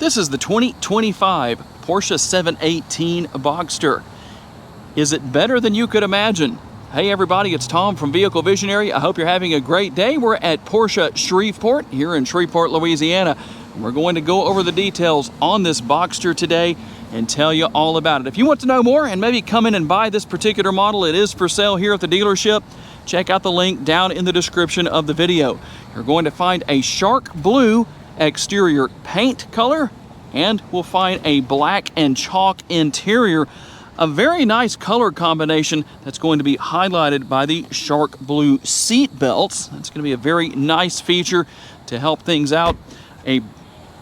This is the 2025 Porsche 718 Boxster. Is it better than you could imagine? Hey everybody, it's Tom from Vehicle Visionary. I hope you're having a great day. We're at Porsche Shreveport here in Shreveport, Louisiana. We're going to go over the details on this Boxster today and tell you all about it. If you want to know more and maybe come in and buy this particular model, it is for sale here at the dealership. Check out the link down in the description of the video. You're going to find a shark blue exterior paint color, and we'll find a black and chalk interior. A very nice color combination that's going to be highlighted by the shark blue seat belts. That's going to be a very nice feature to help things out. A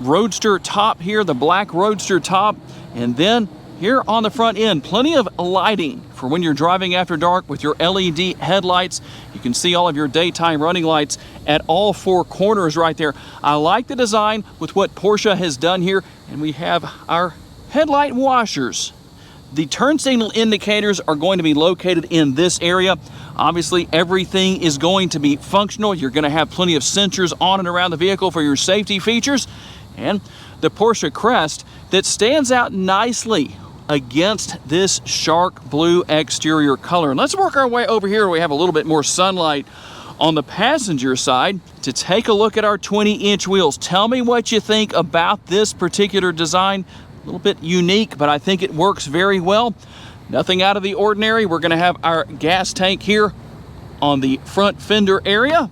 roadster top here, the black roadster top, and then here on the front end, plenty of lighting for when you're driving after dark with your LED headlights. You can see all of your daytime running lights at all four corners right there. I like the design with what Porsche has done here, and we have our headlight washers. The turn signal indicators are going to be located in this area. Obviously, everything is going to be functional. You're going to have plenty of sensors on and around the vehicle for your safety features. And the Porsche crest that stands out nicely against this shark blue exterior color. And let's work our way over here where we have a little bit more sunlight on the passenger side to take a look at our 20-inch wheels. Tell me what you think about this particular design. A little bit unique, but I think it works very well. Nothing out of the ordinary. We're going to have our gas tank here on the front fender area,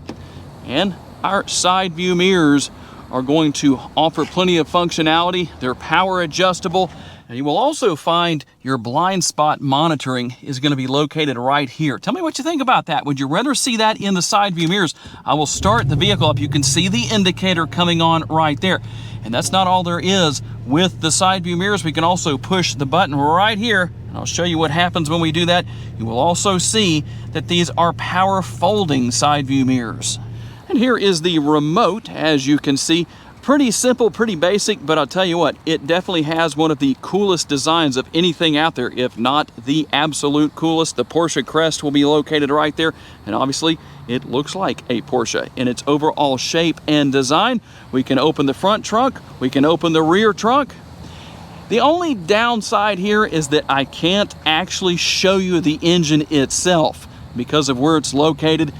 and our side view mirrors are going to offer plenty of functionality. They're power adjustable. And you will also find your blind spot monitoring is going to be located right here. Tell me what you think about that. Would you rather see that in the side view mirrors? I will start the vehicle up. You can see the indicator coming on right there. And that's not all there is with the side view mirrors. We can also push the button right here, and I'll show you what happens when we do that. You will also see that these are power folding side view mirrors. And here is the remote, as you can see. Pretty simple, pretty basic, but I'll tell you what, it definitely has one of the coolest designs of anything out there, if not the absolute coolest. The Porsche crest will be located right there, and obviously it looks like a Porsche in its overall shape and design. We can open the front trunk, we can open the rear trunk. The only downside here is that I can't actually show you the engine itself because of where it's located.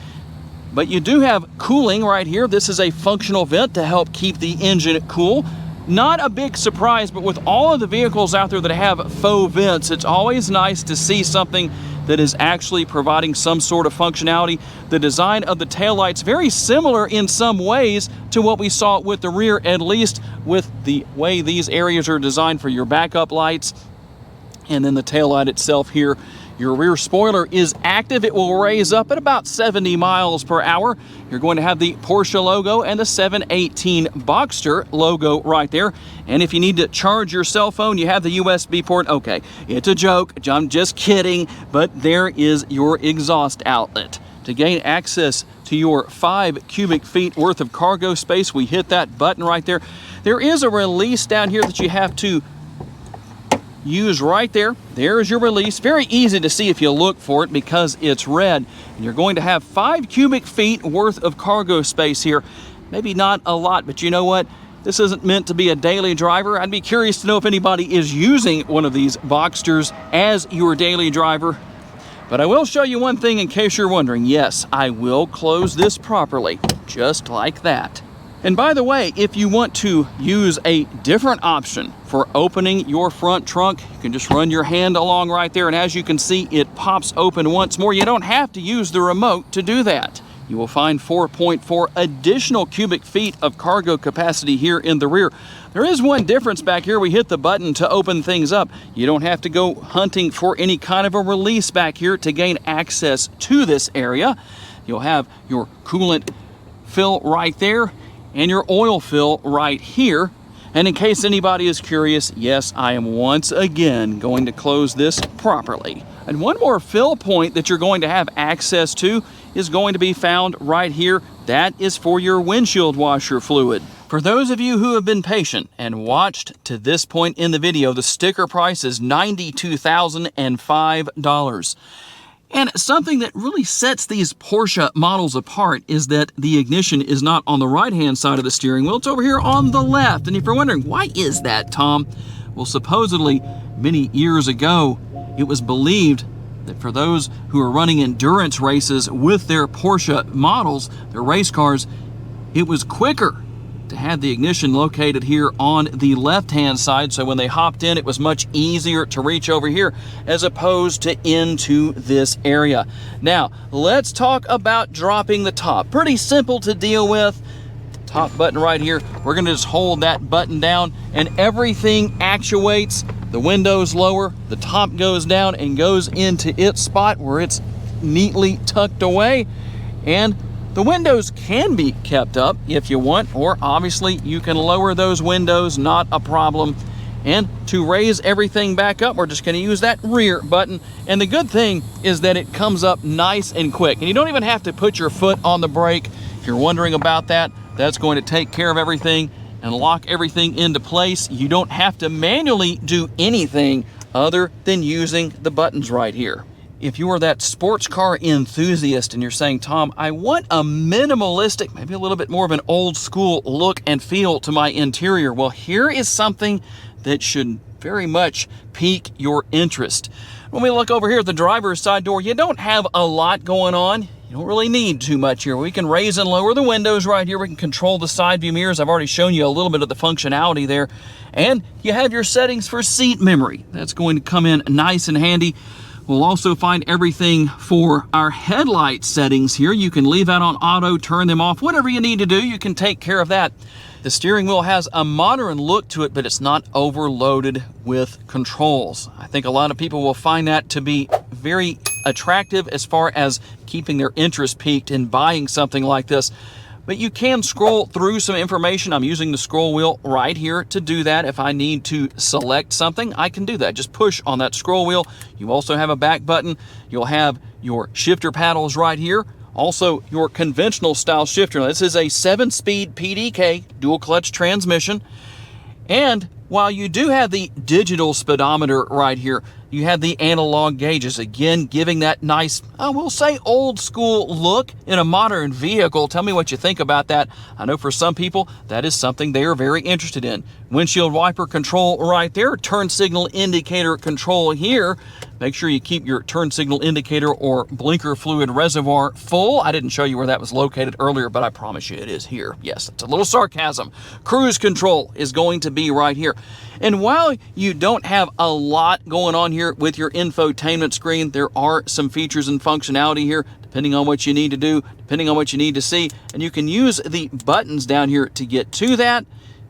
But you do have cooling right here. This is a functional vent to help keep the engine cool. Not a big surprise, but with all of the vehicles out there that have faux vents, it's always nice to see something that is actually providing some sort of functionality. The design of the taillights very similar in some ways to what we saw with the rear, at least with the way these areas are designed for your backup lights. And then the taillight itself here. Your rear spoiler is active. It will raise up at about 70 miles per hour. You're going to have the Porsche logo and the 718 Boxster logo right there. And if you need to charge your cell phone, you have the USB port. Okay, it's a joke. I'm just kidding. But there is your exhaust outlet. To gain access to your 5 cubic feet worth of cargo space, we hit that button right there. There is a release down here that you have to use right there. There's your release. Very easy to see if you look for it because it's red. And you're going to have 5 cubic feet worth of cargo space here. Maybe not a lot, but you know what? This isn't meant to be a daily driver. I'd be curious to know if anybody is using one of these Boxsters as your daily driver. But I will show you one thing in case you're wondering. Yes, I will close this properly, just like that. And by the way, if you want to use a different option for opening your front trunk, you can just run your hand along right there, and as you can see, it pops open once more. You don't have to use the remote to do that. You will find 4.4 additional cubic feet of cargo capacity here in the rear. There is one difference back here. We hit the button to open things up. You don't have to go hunting for any kind of a release back here to gain access to this area. You'll have your coolant fill right there and your oil fill right here. And in case anybody is curious, yes, I am once again going to close this properly. And one more fill point that you're going to have access to is going to be found right here. That is for your windshield washer fluid. For those of you who have been patient and watched to this point in the video, the sticker price is $92,005. And something that really sets these Porsche models apart is that the ignition is not on the right-hand side of the steering wheel, it's over here on the left. And if you're wondering, why is that, Tom? Well, supposedly, many years ago, it was believed that for those who are running endurance races with their Porsche models, their race cars, it was quicker to have the ignition located here on the left-hand side, so when they hopped in, it was much easier to reach over here as opposed to into this area. Now, let's talk about dropping the top. Pretty simple to deal with. Top button right here, we're gonna just hold that button down and everything actuates. The window's lower, the top goes down and goes into its spot where it's neatly tucked away, and the windows can be kept up if you want, or obviously you can lower those windows, not a problem. And to raise everything back up, we're just going to use that rear button. And the good thing is that it comes up nice and quick. And you don't even have to put your foot on the brake. If you're wondering about that, that's going to take care of everything and lock everything into place. You don't have to manually do anything other than using the buttons right here. If you are that sports car enthusiast and you're saying, Tom, I want a minimalistic, maybe a little bit more of an old school look and feel to my interior, well, here is something that should very much pique your interest. When we look over here at the driver's side door, you don't have a lot going on. You don't really need too much here. We can raise and lower the windows right here. We can control the side view mirrors. I've already shown you a little bit of the functionality there. And you have your settings for seat memory. That's going to come in nice and handy. We'll also find everything for our headlight settings here. You can leave that on auto, turn them off, whatever you need to do, you can take care of that. The steering wheel has a modern look to it, but it's not overloaded with controls. I think a lot of people will find that to be very attractive as far as keeping their interest piqued in buying something like this. But you can scroll through some information. I'm using the scroll wheel right here to do that. If I need to select something, I can do that. Just push on that scroll wheel. You also have a back button. You'll have your shifter paddles right here. Also, your conventional style shifter. Now, this is a 7-speed PDK dual clutch transmission. And while you do have the digital speedometer right here, you have the analog gauges, again, giving that nice, I will say, old school look in a modern vehicle. Tell me what you think about that. I know for some people, that is something they are very interested in. Windshield wiper control right there, turn signal indicator control here. Make sure you keep your turn signal indicator or blinker fluid reservoir full. I didn't show you where that was located earlier, but I promise you it is here. Yes, it's a little sarcasm. Cruise control is going to be right here. And while you don't have a lot going on here with your infotainment screen, there are some features and functionality here, depending on what you need to do, depending on what you need to see. And you can use the buttons down here to get to that,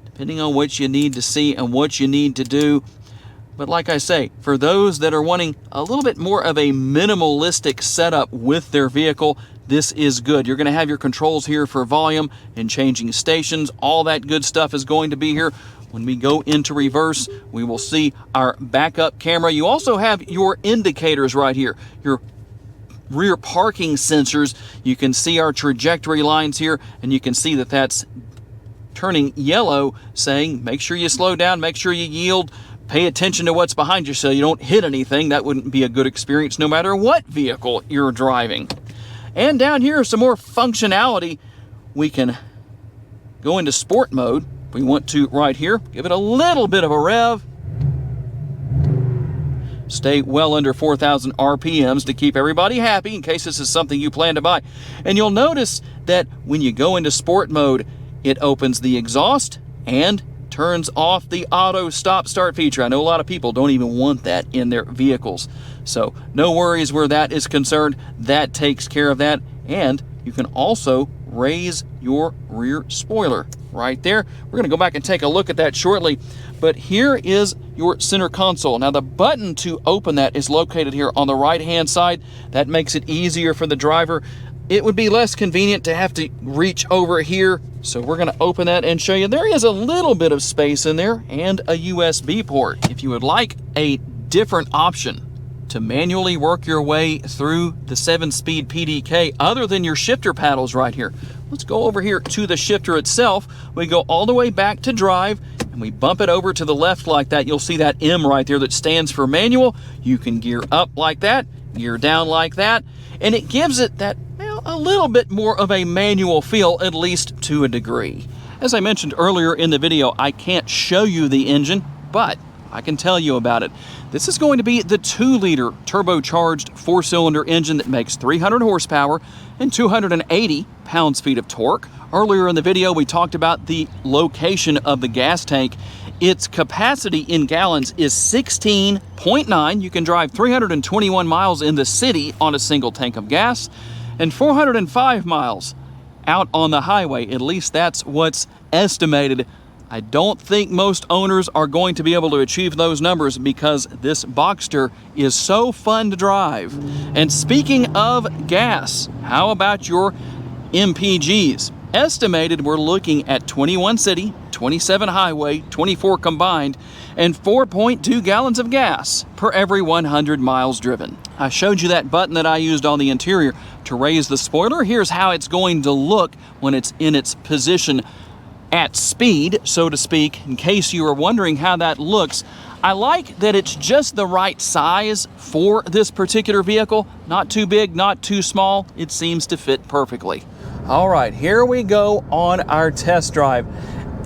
depending on what you need to see and what you need to do. But like I say, for those that are wanting a little bit more of a minimalistic setup with their vehicle, this is good. You're going to have your controls here for volume and changing stations. All that good stuff is going to be here. When we go into reverse, we will see our backup camera. You also have your indicators right here, your rear parking sensors. You can see our trajectory lines here, and you can see that that's turning yellow, saying make sure you slow down, make sure you yield, pay attention to what's behind you so you don't hit anything. That wouldn't be a good experience no matter what vehicle you're driving. And down here, some more functionality. We can go into sport mode. If we want to right here, give it a little bit of a rev. Stay well under 4,000 RPMs to keep everybody happy in case this is something you plan to buy. And you'll notice that when you go into sport mode, it opens the exhaust and turns off the auto stop start feature. I know a lot of people don't even want that in their vehicles. So no worries where that is concerned. That takes care of that. And you can also raise your rear spoiler right there. We're going to go back and take a look at that shortly. But here is your center console. Now the button to open that is located here on the right hand side. That makes it easier for the driver. It would be less convenient to have to reach over here. So we're going to open that and show you. There is a little bit of space in there and a USB port. If you would like a different option to manually work your way through the 7-speed PDK other than your shifter paddles right here, let's go over here to the shifter itself. We go all the way back to drive and we bump it over to the left like that. You'll see that M right there that stands for manual. You can gear up like that. gear down like that, and it gives it that, well, a little bit more of a manual feel, at least to a degree. As I mentioned earlier in the video, I can't show you the engine, but I can tell you about it. This is going to be the 2-liter turbocharged 4-cylinder engine that makes 300 horsepower and 280 pounds-feet of torque. Earlier in the video, we talked about the location of the gas tank. Its capacity in gallons is 16.9. You can drive 321 miles in the city on a single tank of gas and 405 miles out on the highway. At least that's what's estimated. I don't think most owners are going to be able to achieve those numbers because this Boxster is so fun to drive. And speaking of gas, how about your MPGs? Estimated, we're looking at 21 city, 27 highway, 24 combined, and 4.2 gallons of gas per every 100 miles driven. I showed you that button that I used on the interior to raise the spoiler. Here's how it's going to look when it's in its position at speed, so to speak, in case you were wondering how that looks. I like that it's just the right size for this particular vehicle. Not too big, not too small. It seems to fit perfectly. All right, here we go on our test drive.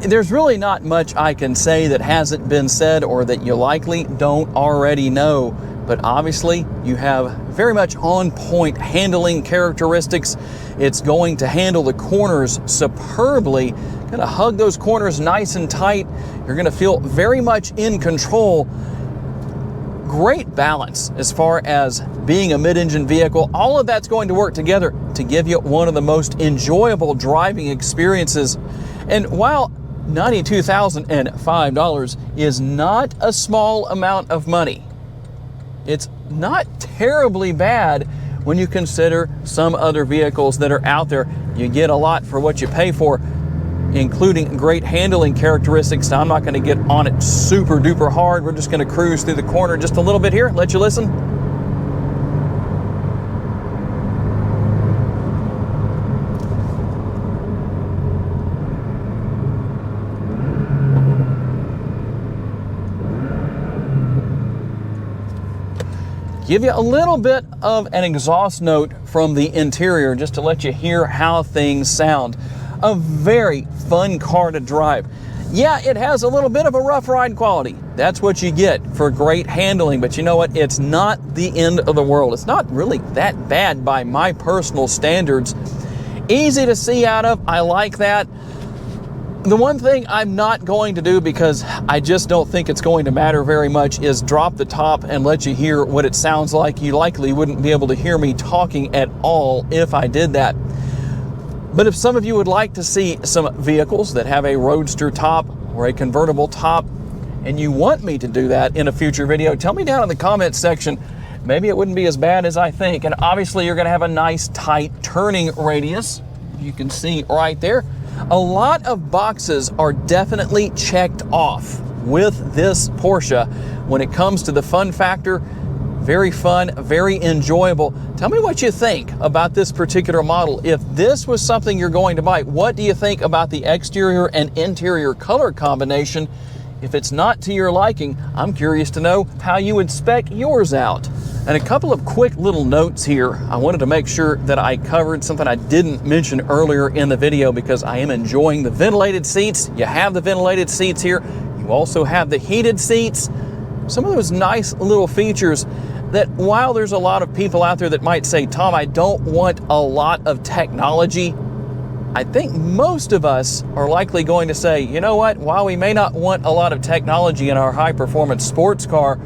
There's really not much I can say that hasn't been said or that you likely don't already know, but obviously you have very much on point handling characteristics. It's going to handle the corners superbly. Gonna hug those corners nice and tight. You're gonna feel very much in control. Great balance as far as being a mid-engine vehicle. All of that's going to work together to give you one of the most enjoyable driving experiences. And while $92,005 is not a small amount of money, it's not terribly bad when you consider some other vehicles that are out there. You get a lot for what you pay for, including great handling characteristics. Now, I'm not going to get on it super duper hard. We're just going to cruise through the corner just a little bit here, let you listen. Give you a little bit of an exhaust note from the interior just to let you hear how things sound. A very fun car to drive. Yeah, it has a little bit of a rough ride quality. That's what you get for great handling, but you know what? It's not the end of the world. It's not really that bad by my personal standards. Easy to see out of. I like that. The one thing I'm not going to do, because I just don't think it's going to matter very much, is drop the top and let you hear what it sounds like. You likely wouldn't be able to hear me talking at all if I did that. But if some of you would like to see some vehicles that have a roadster top or a convertible top, and you want me to do that in a future video, tell me down in the comments section. Maybe it wouldn't be as bad as I think. And obviously you're going to have a nice tight turning radius. You can see right there. A lot of boxes are definitely checked off with this Porsche when it comes to the fun factor. Very fun, very enjoyable. Tell me what you think about this particular model. If this was something you're going to buy, what do you think about the exterior and interior color combination? If it's not to your liking, I'm curious to know how you would spec yours out. And a couple of quick little notes here. I wanted to make sure that I covered something I didn't mention earlier in the video because I am enjoying the ventilated seats. You have the ventilated seats here. You also have the heated seats. Some of those nice little features that, while there's a lot of people out there that might say, Tom, I don't want a lot of technology, I think most of us are likely going to say, you know what, while we may not want a lot of technology in our high-performance sports car,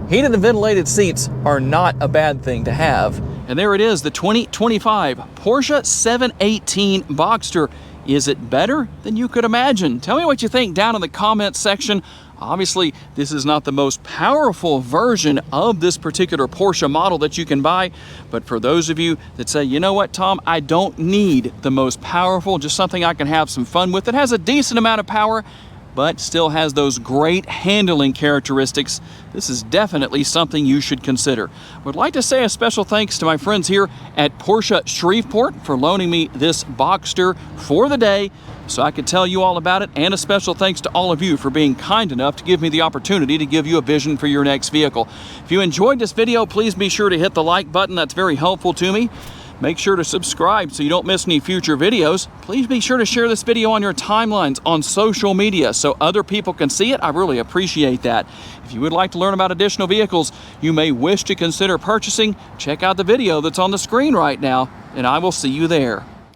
heated and ventilated seats are not a bad thing to have. And there it is, the 2025 Porsche 718 Boxster. Is it better than you could imagine? Tell me what you think down in the comments section. Obviously, this is not the most powerful version of this particular Porsche model that you can buy, but for those of you that say, you know what, Tom, I don't need the most powerful, just something I can have some fun with that has a decent amount of power, but still has those great handling characteristics. This is definitely something you should consider. Would like to say a special thanks to my friends here at Porsche Shreveport for loaning me this Boxster for the day so I could tell you all about it, and a special thanks to all of you for being kind enough to give me the opportunity to give you a vision for your next vehicle. If you enjoyed this video, please be sure to hit the like button. That's very helpful to me. Make sure to subscribe so you don't miss any future videos. Please be sure to share this video on your timelines on social media so other people can see it. I really appreciate that. If you would like to learn about additional vehicles you may wish to consider purchasing, check out the video that's on the screen right now, and I will see you there.